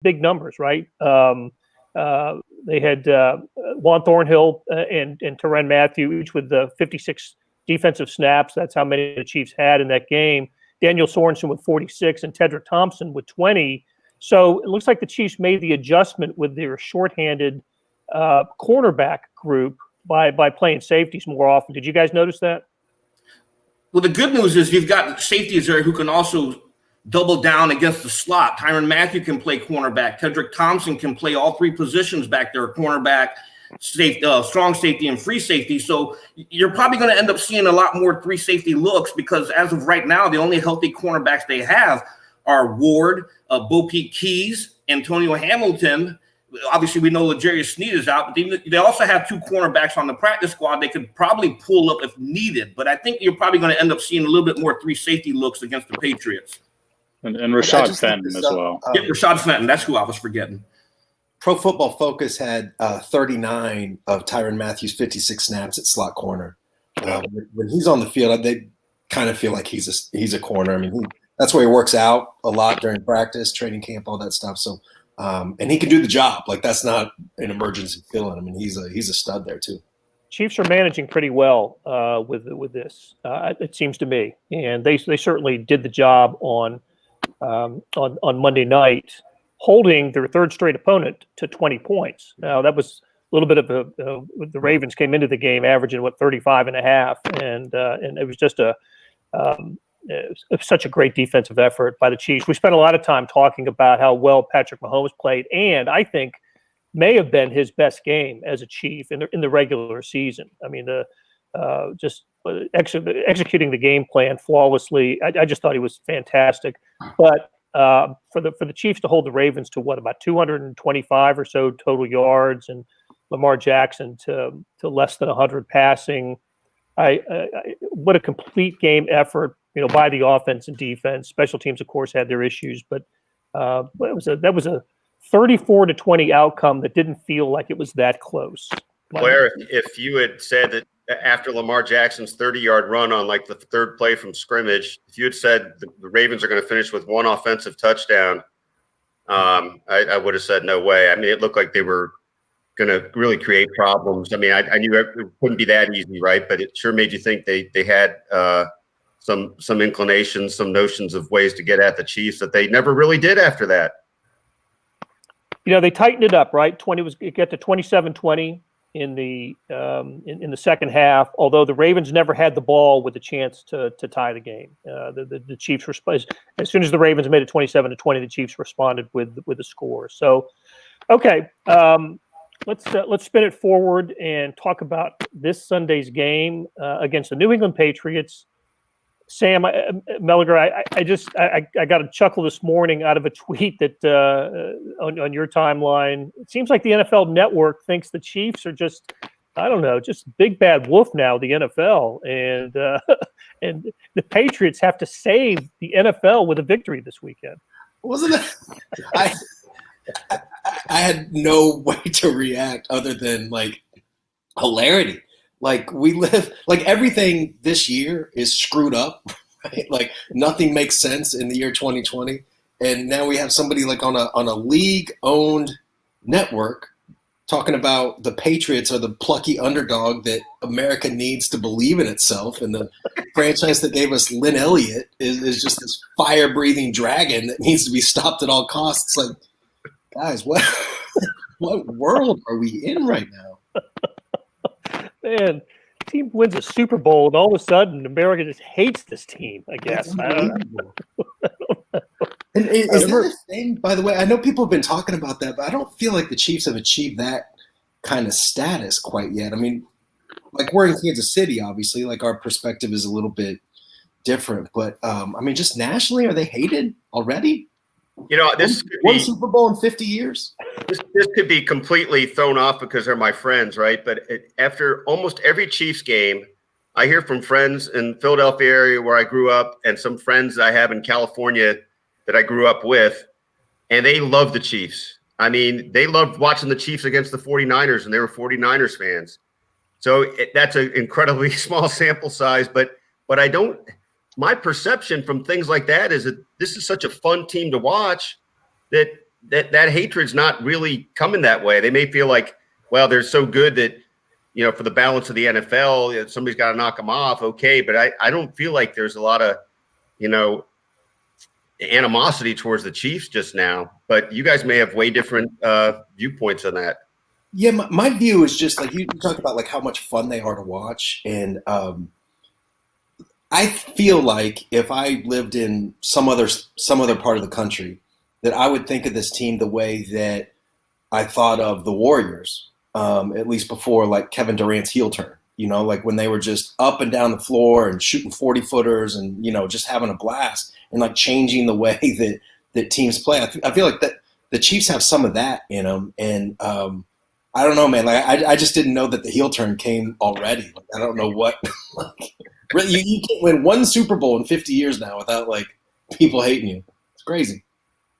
big numbers, right? They had Juan Thornhill and Tyrann Mathieu, each with 56 defensive snaps. That's how many the Chiefs had in that game. Daniel Sorensen with 46 and Tedrick Thompson with 20. So it looks like the Chiefs made the adjustment with their shorthanded cornerback group by playing safeties more often. Did you guys notice that? Well, the good news is you've got safeties there who can also double down against the slot. Tyrann Mathieu can play cornerback. Tedrick Thompson can play all three positions back there, cornerback, strong safety, and free safety. So you're probably going to end up seeing a lot more three safety looks because as of right now, the only healthy cornerbacks they have are Ward, Bo Peep Keys, Antonio Hamilton. Obviously, we know L'Jarius Sneed is out, but they also have two cornerbacks on the practice squad they could probably pull up if needed. But I think you're probably going to end up seeing a little bit more three safety looks against the Patriots. And Rashad Fenton as well. Yeah, Rashad Fenton. That's who I was forgetting. Pro Football Focus had 39 of Tyrann Mathieu's 56 snaps at slot corner. When he's on the field, they kind of feel like he's a corner. I mean, that's where he works out a lot during practice, training camp, all that stuff. So, and he can do the job. Like that's not an emergency filling. I mean, he's a stud there too. Chiefs are managing pretty well with this. It seems to me, and they certainly did the job on Monday night, holding their third straight opponent to 20 points. Now that was a little bit of the Ravens came into the game averaging 35 and a half, and it was just such a great defensive effort by the Chiefs. We spent a lot of time talking about how well Patrick Mahomes played, and I think may have been his best game as a Chief in the regular season. I mean, executing the game plan flawlessly. I just thought he was fantastic. But for the Chiefs to hold the Ravens to about 225 or so total yards, and Lamar Jackson to less than 100 passing, what a complete game effort, by the offense and defense. Special teams, of course, had their issues, but that was a 34-20 outcome that didn't feel like it was that close. Blair, if you had said that after Lamar Jackson's 30-yard run on the third play from scrimmage, if you had said the Ravens are going to finish with one offensive touchdown, I would have said no way. I mean, it looked like they were going to really create problems. I mean, I knew it wouldn't be that easy, right? But it sure made you think they had some inclinations, some notions of ways to get at the Chiefs that they never really did after that. They tightened it up, right? It got to 27-20 in the second half. Although the Ravens never had the ball with a chance to tie the game. The Chiefs as soon as the Ravens made it 27-20, the Chiefs responded with a score. So, okay, let's spin it forward and talk about this Sunday's game against the New England Patriots. Sam Mellinger, I got a chuckle this morning out of a tweet that on your timeline. It seems like the NFL Network thinks the Chiefs are just big bad wolf now. The NFL and the Patriots have to save the NFL with a victory this weekend. Wasn't it? I had no way to react other than hilarity. Everything this year is screwed up, right? Nothing makes sense in the year 2020. And now we have somebody on a league-owned network talking about the Patriots are the plucky underdog that America needs to believe in itself. And the franchise that gave us Lynn Elliott is just this fire-breathing dragon that needs to be stopped at all costs. Guys, what world are we in right now? Man, team wins a Super Bowl, and all of a sudden, America just hates this team, I guess. I don't know. And is that a thing, by the way? I know people have been talking about that, but I don't feel like the Chiefs have achieved that kind of status quite yet. I mean, we're in Kansas City, obviously. Our perspective is a little bit different. But, just nationally, are they hated already? This could one Super Bowl in 50 years. This could be completely thrown off because they're my friends, right? But after almost every Chiefs game, I hear from friends in the Philadelphia area where I grew up and some friends that I have in California that I grew up with, and they love the Chiefs. I mean, they loved watching the Chiefs against the 49ers, and they were 49ers fans. So that's an incredibly small sample size, but I don't – my perception from things like that is that this is such a fun team to watch that that hatred's not really coming that way. They may feel like, well, they're so good that, for the balance of the NFL, somebody's got to knock them off. Okay. But I don't feel like there's a lot of, animosity towards the Chiefs just now, but you guys may have way different viewpoints on that. Yeah. My view is just like you talked about, like how much fun they are to watch. And I feel like if I lived in some other part of the country, that I would think of this team the way that I thought of the Warriors, at least before like Kevin Durant's heel turn, like when they were just up and down the floor and shooting 40-footers and, just having a blast and like changing the way that teams play. I feel like that the Chiefs have some of that in them. And I don't know, man, like I just didn't know that the heel turn came already. Like, I don't know what, really, you can't win one Super Bowl in 50 years now without like people hating you. It's crazy.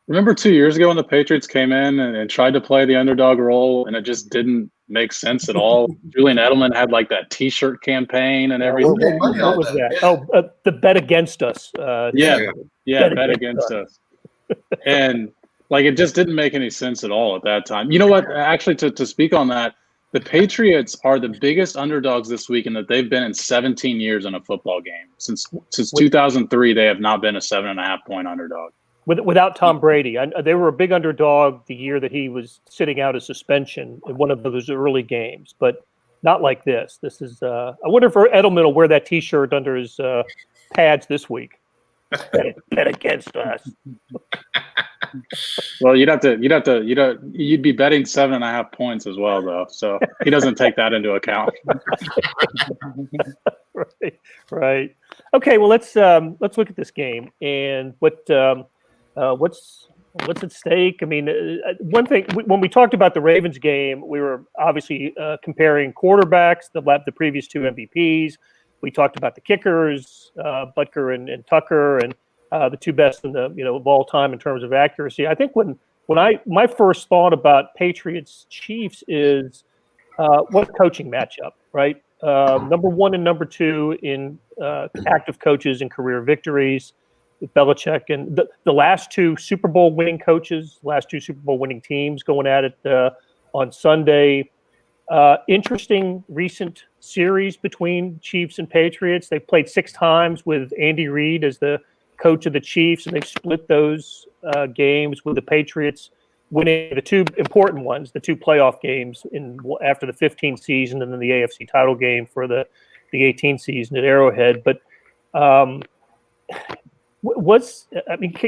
Remember 2 years ago when the Patriots came in and tried to play the underdog role, and it just didn't make sense at all? Julian Edelman had like that T-shirt campaign and everything. What was that? Oh, the bet against us. Bet against us. And like it just didn't make any sense at all at that time. You know what? Actually, to speak on that, the Patriots are the biggest underdogs this week, and that they've been in 17 years in a football game. Since 2003, they have not been a 7.5-point underdog. Without Tom Brady. They were a big underdog the year that he was sitting out a suspension in one of those early games, but not like this. This is I wonder if Edelman will wear that T-shirt under his pads this week. Bet against us. Well, you'd be betting 7.5 points as well, though. So he doesn't take that into account. Right. Okay. Well, let's look at this game and what's at stake. I mean, one thing when we talked about the Ravens game, we were obviously comparing quarterbacks, the previous two MVPs. We talked about the kickers, Butker and Tucker, and the two best in the of all time in terms of accuracy. I think when my first thought about Patriots Chiefs is what coaching matchup, right? Number one and number two in active coaches and career victories with Belichick and the last two Super Bowl winning coaches, last two Super Bowl winning teams going at it on Sunday. Interesting recent series between Chiefs and Patriots. They played 6 times with Andy Reid as the coach of the Chiefs, and they've split those games with the Patriots winning the two important ones, the 2 playoff games after the 15 season, and then the AFC title game for the 18 season at Arrowhead. But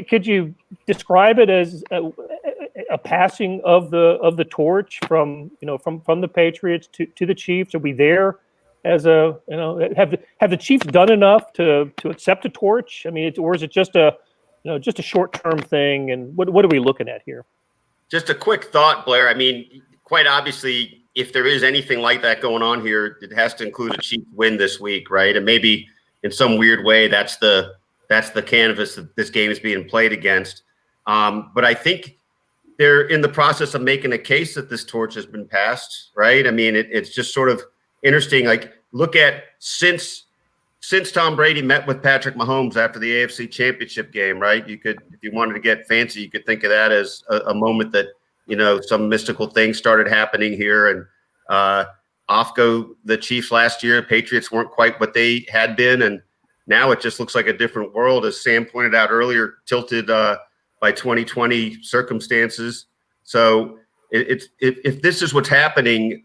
could you describe it as a passing of the torch from the Patriots to the Chiefs? Are we there as have the Chiefs done enough to accept a torch? I mean, or is it just a short-term thing? And what are we looking at here? Just a quick thought, Blair. I mean, quite obviously, if there is anything like that going on here, it has to include a Chiefs win this week, right? And maybe in some weird way, that's the canvas that this game is being played against. But I think they're in the process of making a case that this torch has been passed, right? I mean, it's just sort of interesting. Like, look at since Tom Brady met with Patrick Mahomes after the AFC Championship game, right? You could, if you wanted to get fancy, you could think of that as a moment that, some mystical thing started happening here. And off go the Chiefs last year. Patriots weren't quite what they had been. And now it just looks like a different world, as Sam pointed out earlier, tilted by 2020 circumstances. So if this is what's happening,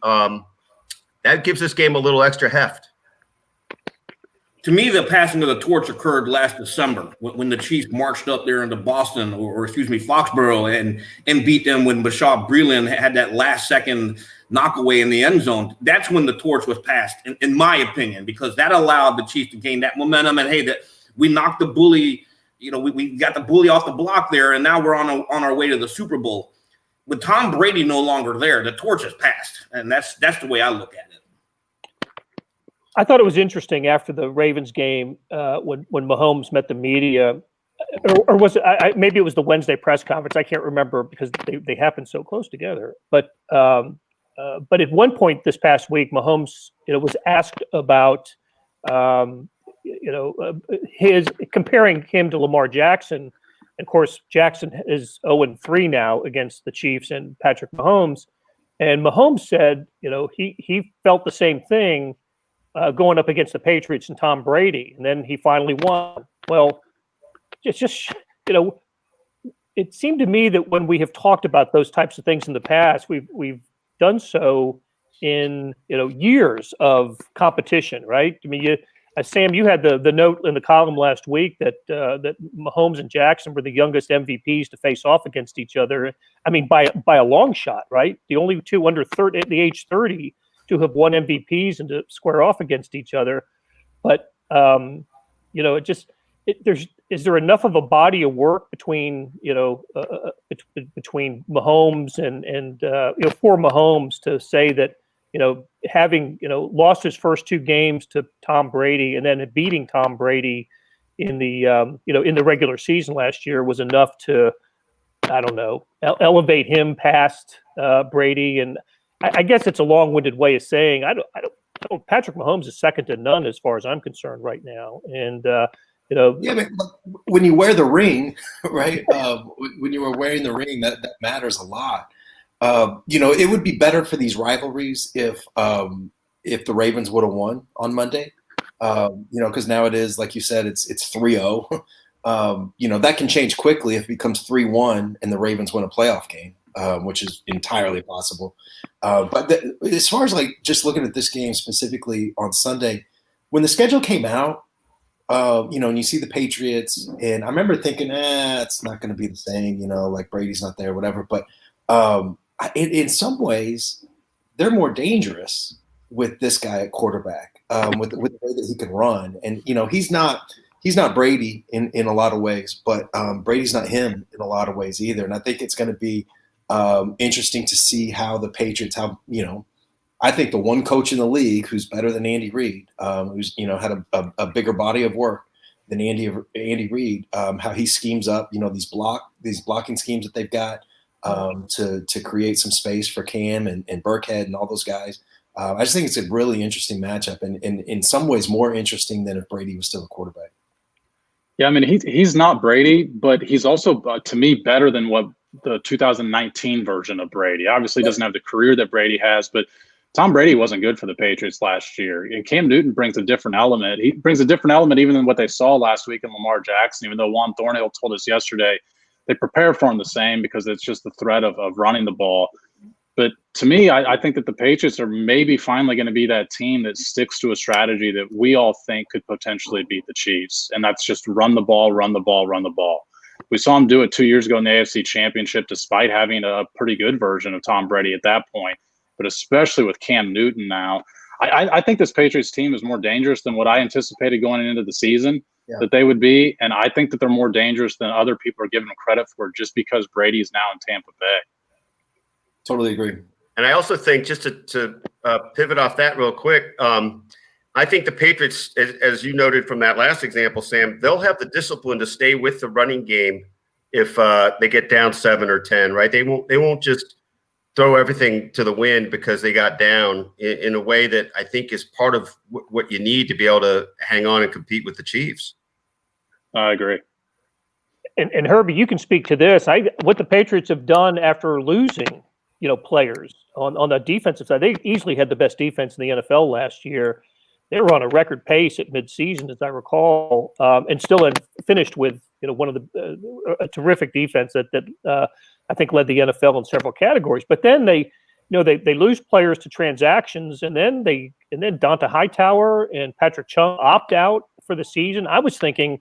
that gives this game a little extra heft. To me, the passing of the torch occurred last December when the Chiefs marched up there into Boston, or Foxborough, and beat them when Bashaw Breeland had that last-second knockaway in the end zone. That's when the torch was passed, in my opinion, because that allowed the Chiefs to gain that momentum. And, hey, that we knocked the bully, we got the bully off the block there, and now we're on our way to the Super Bowl. With Tom Brady no longer there, the torch is passed, and that's the way I look at it. I thought it was interesting after the Ravens game when Mahomes met the media, or was it? Maybe it was the Wednesday press conference. I can't remember because they happened so close together. But at one point this past week, Mahomes was asked about his comparing him to Lamar Jackson Of course, Jackson is 0-3 now against the Chiefs and Patrick Mahomes. And Mahomes said, he felt the same thing going up against the Patriots and Tom Brady, and then he finally won. Well, it's just, it seemed to me that when we have talked about those types of things in the past, we've done so in years of competition, right? I mean, Sam, you had the note in the column last week that that Mahomes and Jackson were the youngest MVPs to face off against each other. I mean, by a long shot, right? The only two under the age 30 to have won MVPs and to square off against each other. But is there enough of a body of work between between Mahomes and for Mahomes to say that having lost his first two games to Tom Brady and then beating Tom Brady in the in the regular season last year was enough to, I don't know, elevate him past Brady. And I guess it's a long-winded way of saying I don't Patrick Mahomes is second to none as far as I'm concerned right now. And yeah, but when you wear the ring, right? When you were wearing the ring, that matters a lot. It would be better for these rivalries if the Ravens would have won on Monday. Because now it is, like you said, it's 3-0. That can change quickly if it becomes 3-1 and the Ravens win a playoff game, which is entirely possible. But as far as just looking at this game specifically on Sunday, when the schedule came out, and you see the Patriots, and I remember thinking, it's not going to be the same, like Brady's not there, whatever. But in some ways, they're more dangerous with this guy at quarterback, with the way that he can run. And he's not Brady in a lot of ways, but Brady's not him in a lot of ways either. And I think it's going to be interesting to see how the Patriots, I think the one coach in the league who's better than Andy Reid, who's had a bigger body of work than Andy Reid, how he schemes up these blocking schemes that they've got to create some space for Cam and Burkhead and all those guys. I just think it's a really interesting matchup, and in some ways more interesting than if Brady was still a quarterback. Yeah, I mean he's not Brady, but he's also to me better than what the 2019 version of Brady. Obviously, doesn't have the career that Brady has, but Tom Brady wasn't good for the Patriots last year. And Cam Newton brings a different element. He brings a different element even than what they saw last week in Lamar Jackson, even though Juan Thornhill told us yesterday they prepare for him the same because it's just the threat of running the ball. But to me, I think that the Patriots are maybe finally going to be that team that sticks to a strategy that we all think could potentially beat the Chiefs. And that's just run the ball, run the ball, run the ball. We saw him do it 2 years ago in the AFC Championship, despite having a pretty good version of Tom Brady at that point. But especially with Cam Newton now, I think this Patriots team is more dangerous than what I anticipated going into the season that they would be. And I think that they're more dangerous than other people are giving them credit for just because Brady is now in Tampa Bay. Totally agree. And I also think, just to pivot off that real quick, I think the Patriots, as you noted from that last example, Sam, they'll have the discipline to stay with the running game if they get down 7 or 10, right? They won't just throw everything to the wind because they got down in a way that I think is part of what you need to be able to hang on and compete with the Chiefs. I agree. And Herbie, you can speak to this. What the Patriots have done after losing, players on the defensive side. They easily had the best defense in the NFL last year. They were on a record pace at midseason, as I recall, and still had finished with one of a terrific defense that I think led the NFL in several categories. But then they lose players to transactions, and then Donta Hightower and Patrick Chung opt out for the season. I was thinking,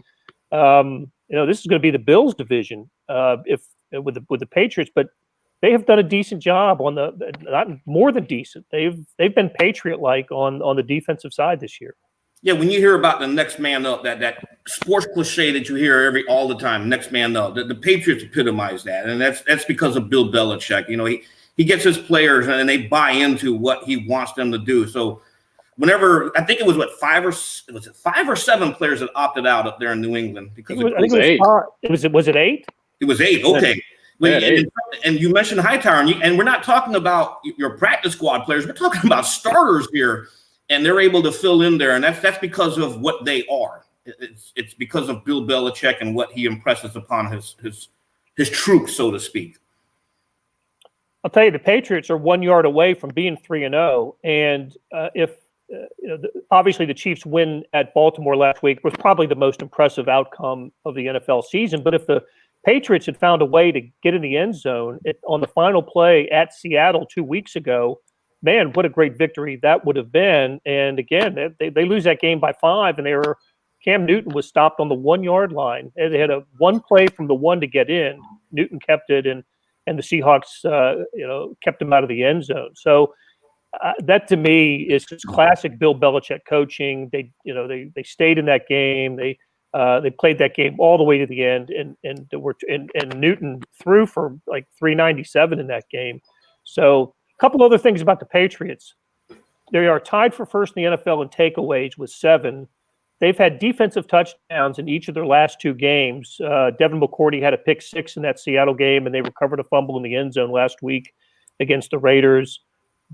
this is going to be the Bills division if with the Patriots, but they have done a decent job on not more than decent. They've been Patriot-like on the defensive side this year. Yeah, when you hear about the next man up, that sports cliche that you hear all the time, next man up, the Patriots epitomize that, and that's because of Bill Belichick. He gets his players and they buy into what he wants them to do. So whenever, I think it was 5 or 7 players that opted out up there in New England because it was 8. Was it 8? It was 8. Okay. And you mentioned Hightower, and we're not talking about your practice squad players. We're talking about starters here, and they're able to fill in there, and that's because of what they are. it's because of Bill Belichick and what he impresses upon his troops, so to speak. I'll tell you, the Patriots are 1 yard away from being 3-0, and if obviously the Chiefs' win at Baltimore last week was probably the most impressive outcome of the NFL season. But if the Patriots had found a way to get in the end zone on the final play at Seattle 2 weeks ago, man, what a great victory that would have been. And again, they lose that game by 5, and Cam Newton was stopped on the 1 yard line. And they had a one play from the 1 to get in. Newton kept it, and the Seahawks, kept him out of the end zone. So that to me is just classic Bill Belichick coaching. They stayed in that game. They played that game all the way to the end, and Newton threw for like 397 in that game. So a couple other things about the Patriots. They are tied for first in the NFL in takeaways with 7. They've had defensive touchdowns in each of their last 2 games. Devin McCourty had a pick 6 in that Seattle game, and they recovered a fumble in the end zone last week against the Raiders.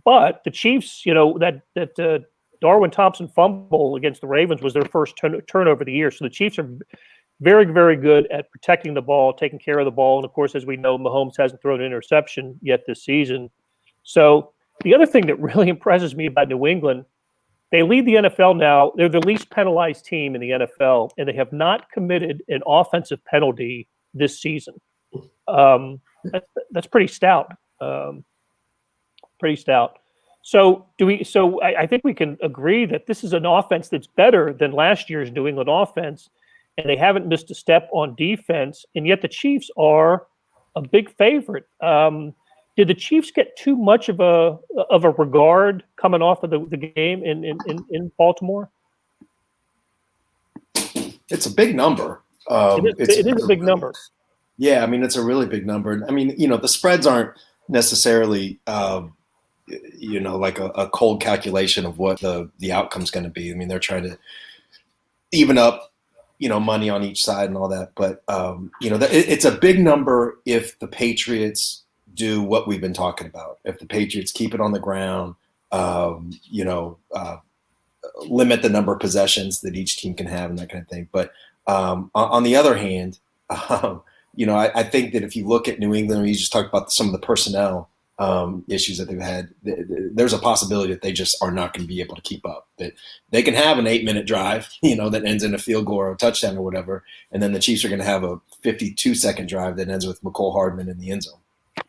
But the Chiefs, that Darwin Thompson fumble against the Ravens was their first turnover of the year. So the Chiefs are very, very good at protecting the ball, taking care of the ball. And, of course, as we know, Mahomes hasn't thrown an interception yet this season. So the other thing that really impresses me about New England, they lead the NFL now. They're the least penalized team in the NFL, and they have not committed an offensive penalty this season. That's pretty stout. Pretty stout. So I think we can agree that this is an offense that's better than last year's New England offense, and they haven't missed a step on defense, and yet the Chiefs are a big favorite. Did the Chiefs get too much of a regard coming off of the game in Baltimore? It's a big number. It is a big number. Yeah, I mean, it's a really big number. I mean, the spreads aren't necessarily, like a cold calculation of what the outcome's going to be. I mean, they're trying to even up, money on each side and all that. But, it's a big number if the Patriots do what we've been talking about. If the Patriots keep it on the ground, limit the number of possessions that each team can have and that kind of thing. But on the other hand, I think that if you look at New England, you just talked about some of the personnel issues that they've had, there's a possibility that they just are not going to be able to keep up. That they can have an 8-minute drive, that ends in a field goal or a touchdown or whatever, and then the Chiefs are going to have a 52-second drive that ends with McCole Hardman in the end zone.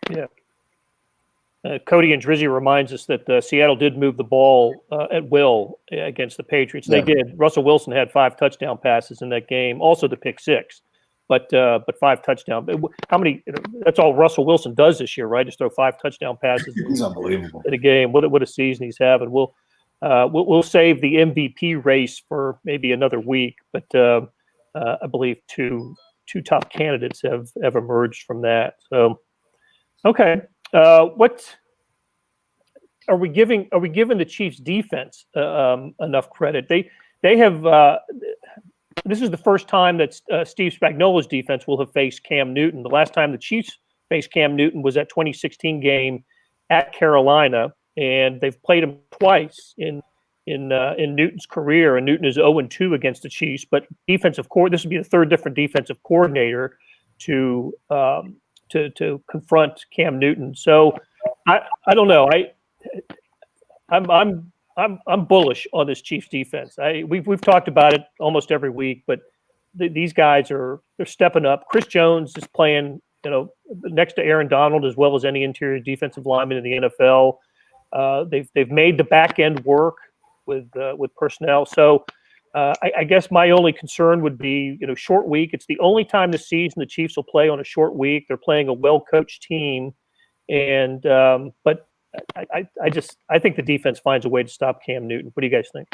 Yeah. Cody and Drizzy reminds us that Seattle did move the ball at will against the Patriots. Yeah. They did. Russell Wilson had 5 touchdown passes in that game, also the pick 6, but 5 touchdowns. How many? That's all Russell Wilson does this year, right? Just throw 5 touchdown passes. He's unbelievable in a game. What a season he's having. We'll save the MVP race for maybe another week, but I believe two top candidates have emerged from that. So. Okay, what are we giving the Chiefs defense enough credit? They have. This is the first time that Steve Spagnuolo's defense will have faced Cam Newton. The last time the Chiefs faced Cam Newton was that 2016 game at Carolina, and they've played him twice in Newton's career. And Newton is 0-2 against the Chiefs. But this would be the third different defensive coordinator to confront Cam Newton. So I don't know. I'm bullish on this Chiefs defense. We've talked about it almost every week, but these guys they're stepping up. Chris Jones is playing, next to Aaron Donald as well as any interior defensive lineman in the NFL. They've made the back end work with personnel. So I guess my only concern would be, short week. It's the only time this season the Chiefs will play on a short week. They're playing a well-coached team, and but I think the defense finds a way to stop Cam Newton. What do you guys think?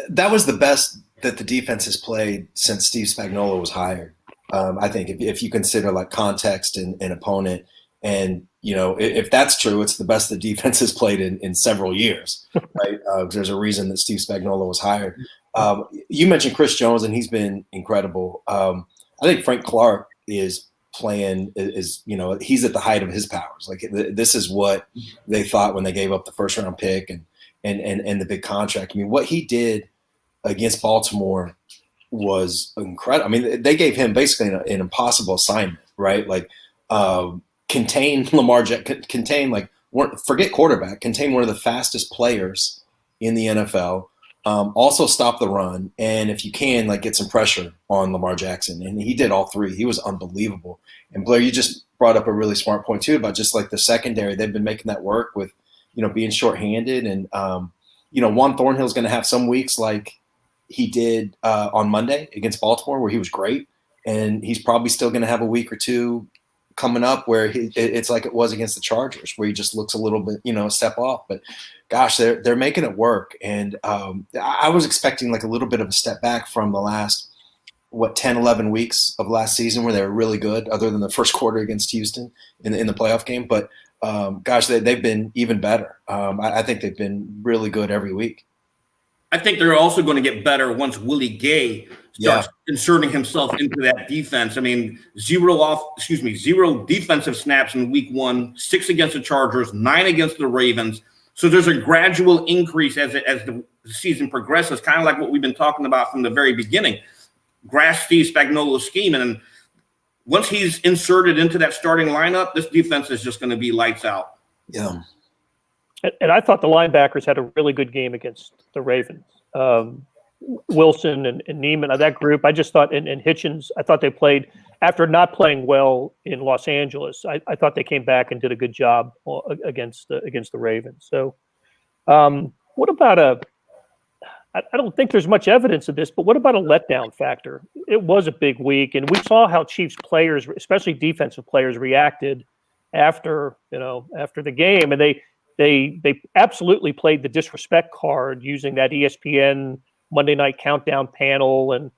That was the best that the defense has played since Steve Spagnuolo was hired. I think if you consider like context and opponent, and if that's true, it's the best the defense has played in several years, right? There's a reason that Steve Spagnuolo was hired. You mentioned Chris Jones, and he's been incredible. I think Frank Clark is playing he's at the height of his powers. Like this is what they thought when they gave up the first round pick and the big contract. I mean, what he did against Baltimore was incredible. I mean, they gave him basically an impossible assignment, right? Like contain Lamar, contain forget quarterback, contain one of the fastest players in the NFL. Also stop the run, and if you can, get some pressure on Lamar Jackson. And he did all three. He was unbelievable. And Blair, you just brought up a really smart point too about just the secondary. They've been making that work with, being shorthanded. And, Juan Thornhill's going to have some weeks like he did on Monday against Baltimore where he was great. And he's probably still going to have a week or two coming up where it's like it was against the Chargers, where he just looks a little bit, a step off. But gosh, they're making it work. And I was expecting a little bit of a step back from the last, 10, 11 weeks of last season where they were really good, other than the first quarter against Houston in the playoff game. But gosh, they've been even better. I think they've been really good every week. I think they're also going to get better once Willie Gay starts inserting himself into that defense. I mean, zero defensive snaps in week 1, 6 against the Chargers, 9 against the Ravens. So there's a gradual increase as the season progresses, kind of like what we've been talking about from the very beginning. Steve Spagnuolo's scheme. And once he's inserted into that starting lineup, this defense is just going to be lights out. Yeah. And I thought the linebackers had a really good game against the Ravens. Wilson and Neiman, that group, I just thought, and Hitchens, I thought they played, after not playing well in Los Angeles, I thought they came back and did a good job against the Ravens. So what about I don't think there's much evidence of this, but what about a letdown factor? It was a big week, and we saw how Chiefs players, especially defensive players, reacted after the game, and they absolutely played the disrespect card using that ESPN Monday Night Countdown panel and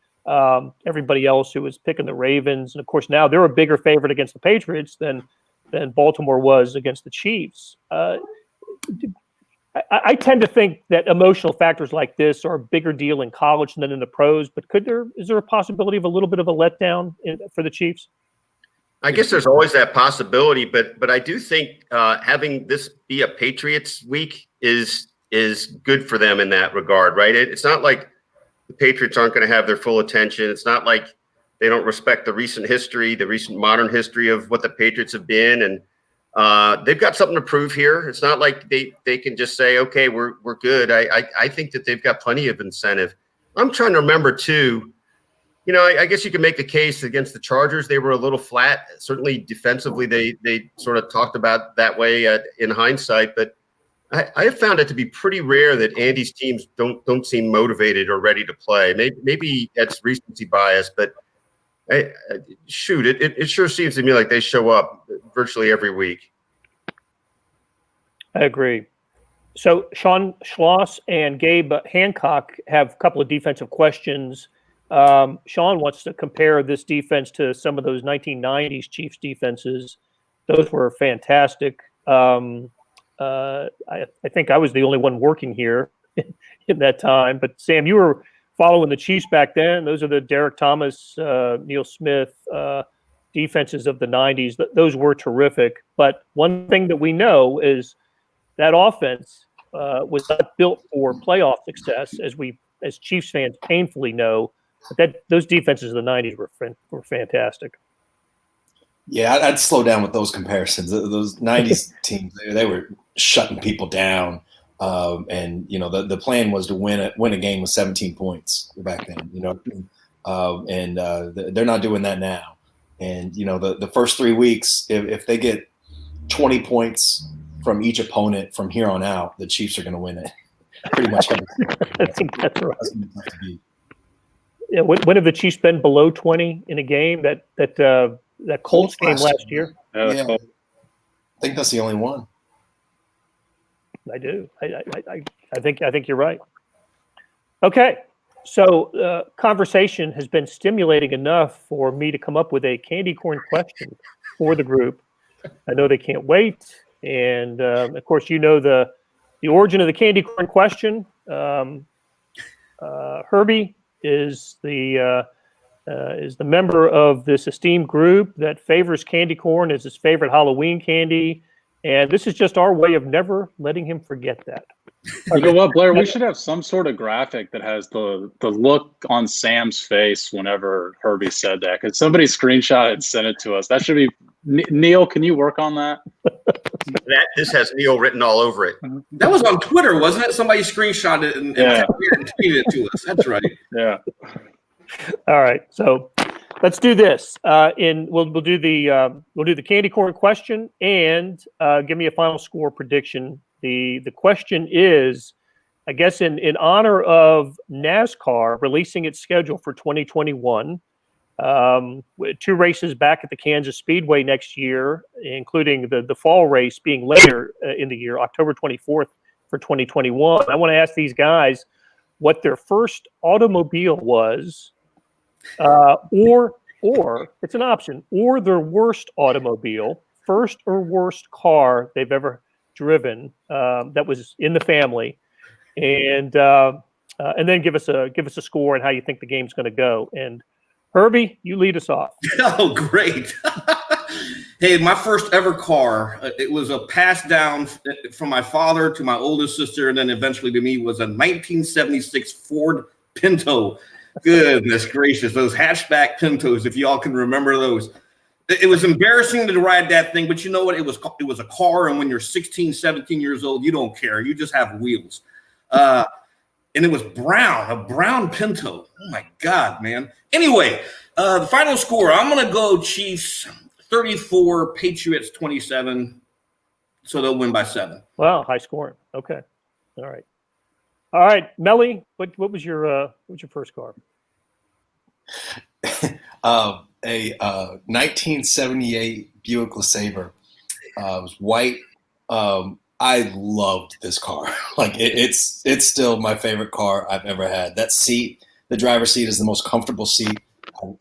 everybody else who was picking the Ravens. And of course, now they're a bigger favorite against the Patriots than Baltimore was against the Chiefs. I tend to think that emotional factors like this are a bigger deal in college than in the pros. But is there a possibility of a little bit of a letdown for the Chiefs? I guess there's always that possibility, but I do think having this be a Patriots week is good for them in that regard, right? It's not like the Patriots aren't going to have their full attention. It's not like they don't respect the recent modern history of what the Patriots have been, and they've got something to prove here. It's not like they can just say, okay, we're good. I think that they've got plenty of incentive. I'm trying to remember too. I guess you can make the case against the Chargers. They were a little flat. Certainly defensively, they sort of talked about that way in hindsight. But I have found it to be pretty rare that Andy's teams don't seem motivated or ready to play. Maybe that's recency bias, but it sure seems to me like they show up virtually every week. I agree. So Sean Schloss and Gabe Hancock have a couple of defensive questions. Sean wants to compare this defense to some of those 1990s Chiefs defenses. Those were fantastic. I think I was the only one working here in that time. But Sam, you were following the Chiefs back then. Those are the Derek Thomas, Neil Smith defenses of the 90s. Those were terrific. But one thing that we know is that offense was not built for playoff success, as Chiefs fans painfully know. But those defenses of the 90s were fantastic. Yeah, I'd slow down with those comparisons. Those 90s teams, they were shutting people down. And, the plan was to win a game with 17 points back then, and they're not doing that now. And, the first 3 weeks, if they get 20 points from each opponent from here on out, the Chiefs are going to win it pretty much everything. I think that's right. Yeah, when have the Chiefs been below 20 in a game? That Colts game last year? Yeah. I think that's the only one. I do. I think you're right. Okay, so conversation has been stimulating enough for me to come up with a candy corn question for the group. I know they can't wait, and of course, the origin of the candy corn question. Herbie is the member of this esteemed group that favors candy corn as his favorite Halloween candy, and this is just our way of never letting him forget that. You know what, Blair? We should have some sort of graphic that has the look on Sam's face whenever Herbie said that. Could somebody screenshot it and send it to us? That should be Neil. Can you work on that? This has Neil written all over it. That was on Twitter, wasn't it? Somebody screenshot it and tweeted it to us. That's right. Yeah. All right, so let's do this. We'll do the candy corn question and give me a final score prediction. The question is, I guess in honor of NASCAR releasing its schedule for 2021, 2 races back at the Kansas Speedway next year, including the fall race being later in the year, October 24th for 2021. I want to ask these guys what their first automobile was, or it's an option, or their worst automobile, first or worst car they've ever driven that was in the family, and then give us a score and how you think the game's going to go. And Herbie, you lead us off. Oh, great. Hey, my first ever car, it was a pass down from my father to my oldest sister, and then eventually to me, was a 1976 Ford Pinto. Goodness gracious, those hatchback Pintos, if y'all can remember those. It was embarrassing to ride that thing, but you know what? It was a car, and when you're 16, 17 years old, you don't care. You just have wheels. And it was brown, a brown Pinto. Oh, my God, man. Anyway, the final score, I'm going to go Chiefs 34, Patriots 27, so they'll win by 7. Wow, high scoring. Okay, all right, Melly, what was your first car? A 1978 Buick LeSabre. It was white. I loved this car. Like it's still my favorite car I've ever had. That seat, the driver's seat, is the most comfortable seat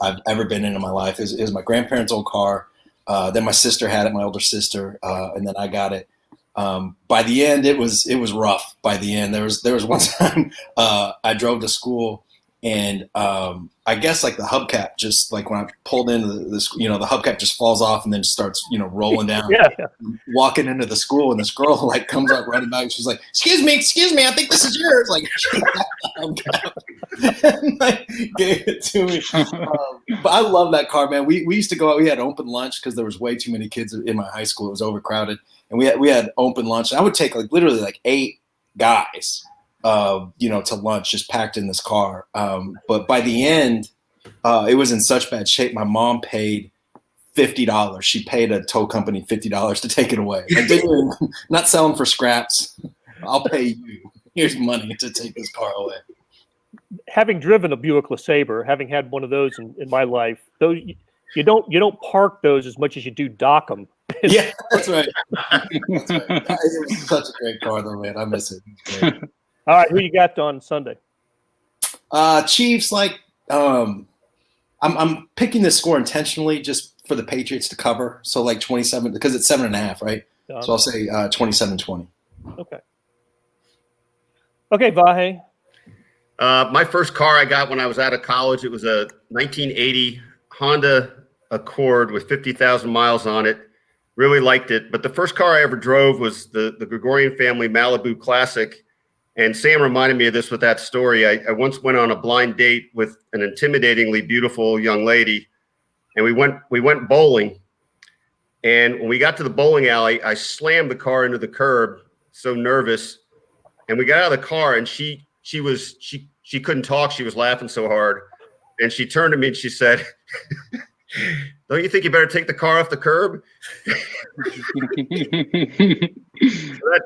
I've ever been in my life. It was my grandparents' old car. Then my sister had it, my older sister, and then I got it. By the end, it was rough. By the end, there was one time I drove to school, and I guess like the hubcap just like when I pulled into this, the hubcap just falls off and then starts rolling down. Yeah. Walking into the school, and this girl like comes up running back. She's like, excuse me, I think this is yours. Like, and, like gave it to me. But I love that car, man. We used to go out. We had open lunch because there was way too many kids in my high school. It was overcrowded. And we had open lunch. I would take literally 8 guys, to lunch, just packed in this car. But by the end, it was in such bad shape. My mom paid $50. She paid a tow company $50 to take it away. Not selling for scraps. I'll pay you. Here's money to take this car away. Having driven a Buick LeSabre, having had one of those in my life, those you don't park those as much as you do dock them. Yeah, that's right. It was such a great car, though, man. I miss it. All right, who you got on Sunday? Chiefs. I'm picking this score intentionally just for the Patriots to cover. So 27, because it's 7.5, right? So I'll say 27-20. Okay. Okay, Vahe. My first car I got when I was out of college, it was a 1980 Honda Accord with 50,000 miles on it. Really liked it. But the first car I ever drove was the Gregorian family Malibu Classic. And Sam reminded me of this with that story. I once went on a blind date with an intimidatingly beautiful young lady, and we went bowling. And when we got to the bowling alley, I slammed the car into the curb, so nervous. And we got out of the car, and she couldn't talk. She was laughing so hard. And she turned to me and she said, "Don't you think you better take the car off the curb?"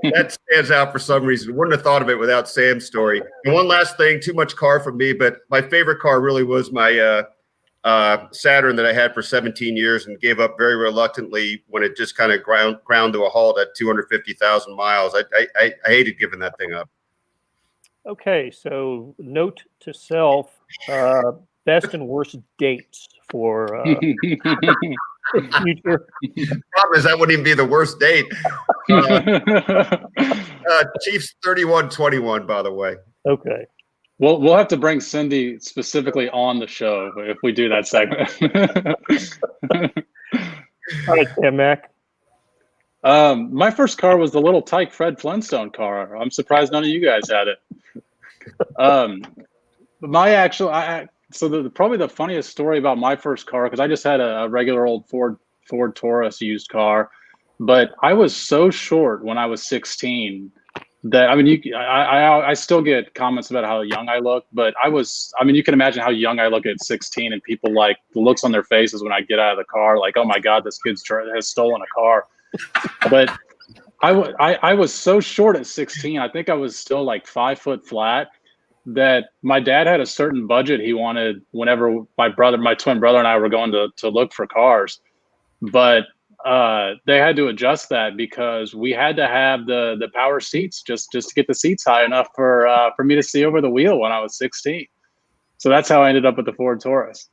that stands out for some reason. Wouldn't have thought of it without Sam's story. And one last thing, too much car for me, but my favorite car really was my Saturn that I had for 17 years and gave up very reluctantly when it just kind of ground to a halt at 250,000 miles. I hated giving that thing up. Okay, so note to self, best and worst dates for future. The problem is that wouldn't even be the worst date. Chiefs 31-21, by the way. Okay. We'll have to bring Cindy specifically on the show if we do that segment. All right, Sam Mack. My first car was the little Tyke Fred Flintstone car. I'm surprised none of you guys had it. My actual, probably the funniest story about my first car, because I just had a regular old Ford Taurus used car, but I was so short when I was 16 that, I mean, I still get comments about how young I look, but you can imagine how young I look at 16, and people like the looks on their faces when I get out of the car, like, oh my God, this kid has stolen a car. But I was so short at 16. I think I was still like 5 foot flat, that my dad had a certain budget he wanted whenever my twin brother and I were going to look for cars. But they had to adjust that because we had to have the power seats just to get the seats high enough for me to see over the wheel when I was 16. So that's how I ended up with the Ford Taurus.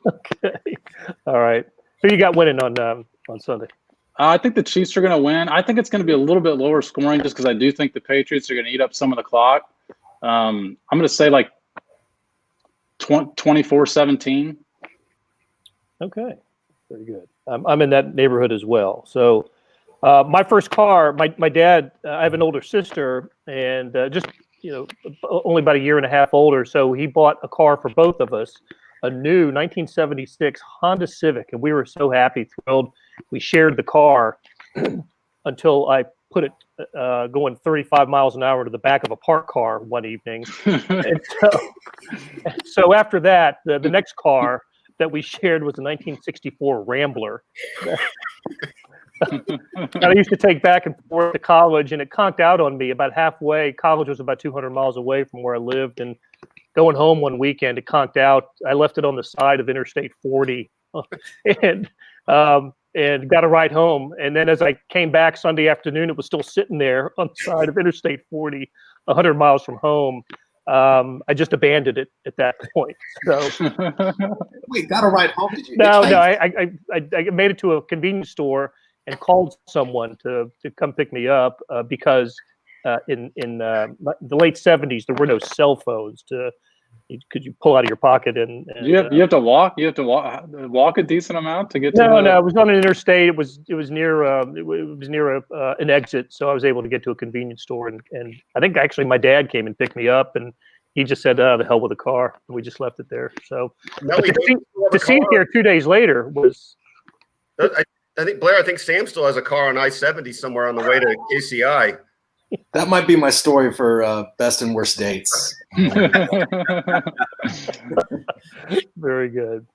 Okay. All right. Who you got winning on Sunday? I think the Chiefs are going to win. I think it's going to be a little bit lower scoring just because I do think the Patriots are going to eat up some of the clock. I'm going to say like 24-17. Okay. Very good. I'm in that neighborhood as well. So my first car, my dad, I have an older sister, and only about a year and a half older. So he bought a car for both of us, a new 1976 Honda Civic, and we were so happy, thrilled. We shared the car until I put it going 35 miles an hour to the back of a parked car one evening. And so after that, the next car that we shared was a 1964 Rambler. And I used to take back and forth to college, and it conked out on me about halfway. College was about 200 miles away from where I lived, and going home one weekend, it conked out. I left it on the side of Interstate 40, and got a ride home. And then as I came back Sunday afternoon, it was still sitting there on the side of Interstate 40, 100 miles from home. I just abandoned it at that point. So, Wait, got a ride home? Did you? no, I made it to a convenience store and called someone to come pick me up because in the late 70s there were no cell phones could you pull out of your pocket and you have to walk. You have to walk a decent amount to get to. No, it was on an interstate. It was near an exit, so I was able to get to a convenience store, and I think actually my dad came and picked me up, and he just said, "Oh, the hell with the car," and we just left it there. So to see it here 2 days later was. I think Blair. I think Sam still has a car on I-70 somewhere on the way to KCI. That might be my story for best and worst dates. Very good.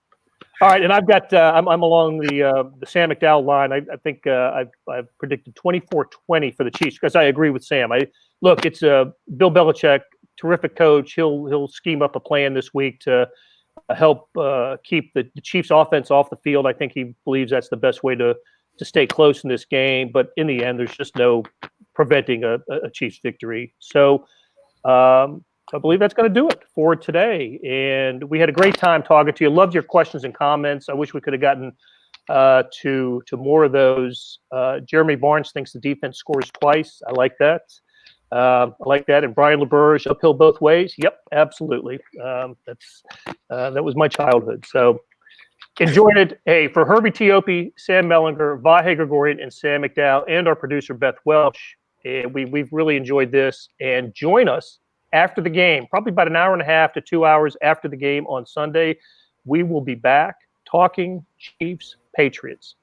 All right, and I've got I'm along the Sam McDowell line. I think I've predicted 24-20 for the Chiefs because I agree with Sam. It's Bill Belichick, terrific coach. He'll scheme up a plan this week to help keep the Chiefs offense off the field. I think he believes that's the best way to stay close in this game. But in the end, there's just no preventing a Chiefs victory. So I believe that's going to do it for today. And we had a great time talking to you. Loved your questions and comments. I wish we could have gotten to more of those. Jeremy Barnes thinks the defense scores twice. I like that. And Brian LeBurge, uphill both ways. Yep, absolutely. That was my childhood. So enjoyed it. Hey, for Herbie Tiopi, Sam Mellinger, Vahe Gregorian, and Sam McDowell, and our producer Beth Welsh, we've really enjoyed this. And join us after the game, probably about an hour and a half to 2 hours after the game on Sunday. We will be back talking Chiefs-Patriots.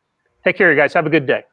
Take care, you guys. Have a good day.